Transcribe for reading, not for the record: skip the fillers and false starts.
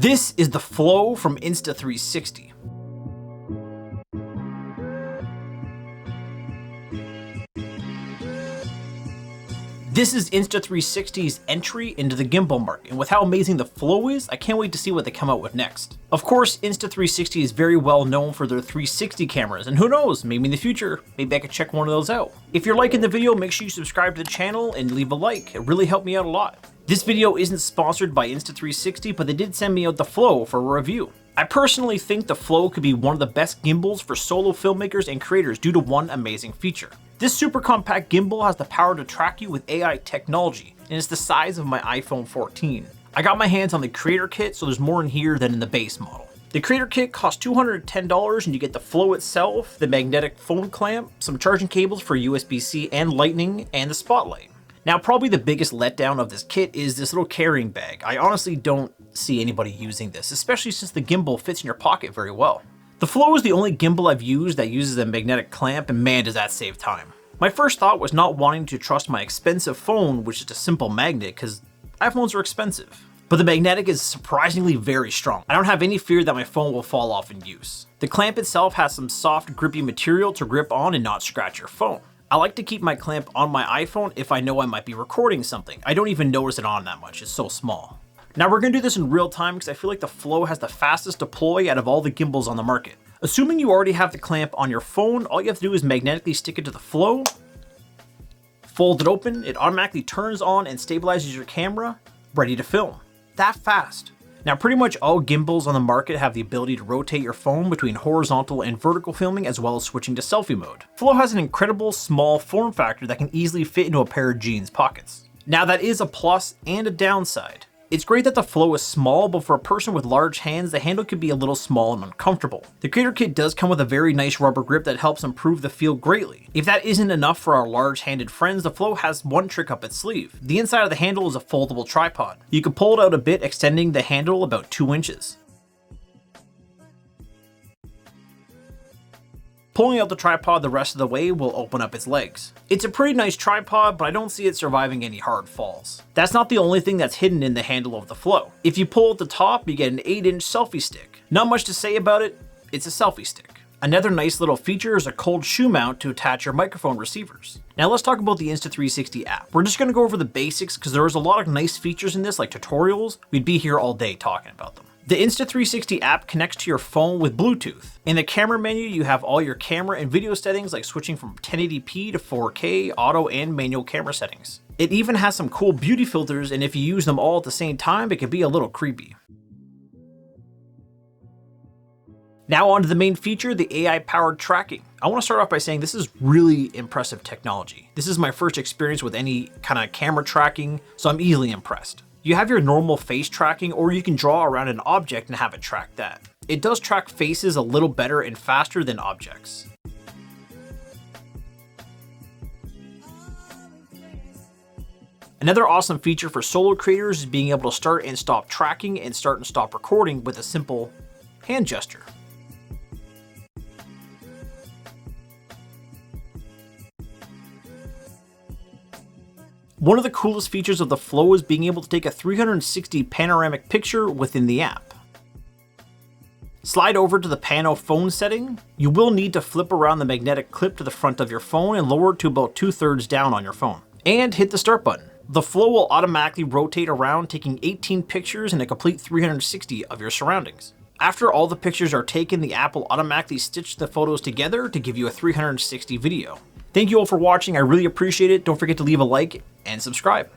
This is the Flow from Insta360. This is Insta360's entry into the gimbal market, and with how amazing the Flow is, I can't wait to see what they come out with next. Of course, Insta360 is very well known for their 360 cameras, and who knows, maybe in the future, maybe I could check one of those out. If you're liking the video, make sure you subscribe to the channel and leave a like, it really helped me out a lot. This video isn't sponsored by Insta360, but they did send me out the Flow for a review. I personally think the Flow could be one of the best gimbals for solo filmmakers and creators due to one amazing feature. This super compact gimbal has the power to track you with AI technology, and it's the size of my iPhone 14. I got my hands on the creator kit, so there's more in here than in the base model. The creator kit costs $210 and you get the Flow itself, the magnetic phone clamp, some charging cables for USB-C and Lightning, and the spotlight. Now, probably the biggest letdown of this kit is this little carrying bag. I honestly don't see anybody using this, especially since the gimbal fits in your pocket very well. The Flow is the only gimbal I've used that uses a magnetic clamp, and man does that save time. My first thought was not wanting to trust my expensive phone, which is a simple magnet, because iPhones are expensive. But the magnetic is surprisingly very strong. I don't have any fear that my phone will fall off in use. The clamp itself has some soft, grippy material to grip on and not scratch your phone. I like to keep my clamp on my iPhone if I know I might be recording something. I don't even notice it on that much, it's so small. Now we're going to do this in real time because I feel like the Flow has the fastest deploy out of all the gimbals on the market. Assuming you already have the clamp on your phone, all you have to do is magnetically stick it to the Flow, fold it open, it automatically turns on and stabilizes your camera, ready to film. That fast. Now pretty much all gimbals on the market have the ability to rotate your phone between horizontal and vertical filming, as well as switching to selfie mode. Flow has an incredible small form factor that can easily fit into a pair of jeans pockets. Now that is a plus and a downside. It's great that the Flow is small, but for a person with large hands, the handle could be a little small and uncomfortable. The creator kit does come with a very nice rubber grip that helps improve the feel greatly. If that isn't enough for our large-handed friends, the Flow has one trick up its sleeve. The inside of the handle is a foldable tripod. You can pull it out a bit, extending the handle about 2 inches. Pulling out the tripod the rest of the way will open up its legs. It's a pretty nice tripod, but I don't see it surviving any hard falls. That's not the only thing that's hidden in the handle of the Flow. If you pull at the top, you get an 8-inch selfie stick. Not much to say about it, it's a selfie stick. Another nice little feature is a cold shoe mount to attach your microphone receivers. Now let's talk about the Insta360 app. We're just going to go over the basics because there is a lot of nice features in this, like tutorials. We'd be here all day talking about them. The Insta360 app connects to your phone with Bluetooth. In the camera menu, you have all your camera and video settings, like switching from 1080p to 4K, auto and manual camera settings. It even has some cool beauty filters, and if you use them all at the same time, it can be a little creepy. Now on to the main feature, the AI-powered tracking. I want to start off by saying this is really impressive technology. This is my first experience with any kind of camera tracking, so I'm easily impressed. You have your normal face tracking, or you can draw around an object and have it track that. It does track faces a little better and faster than objects. Another awesome feature for solo creators is being able to start and stop tracking and start and stop recording with a simple hand gesture. One of the coolest features of the Flow is being able to take a 360 panoramic picture within the app. Slide over to the Pano phone setting. You will need to flip around the magnetic clip to the front of your phone and lower it to about 2/3 down on your phone. And hit the start button. The Flow will automatically rotate around, taking 18 pictures and a complete 360 of your surroundings. After all the pictures are taken, the app will automatically stitch the photos together to give you a 360 video. Thank you all for watching, I really appreciate it. Don't forget to leave a like and subscribe.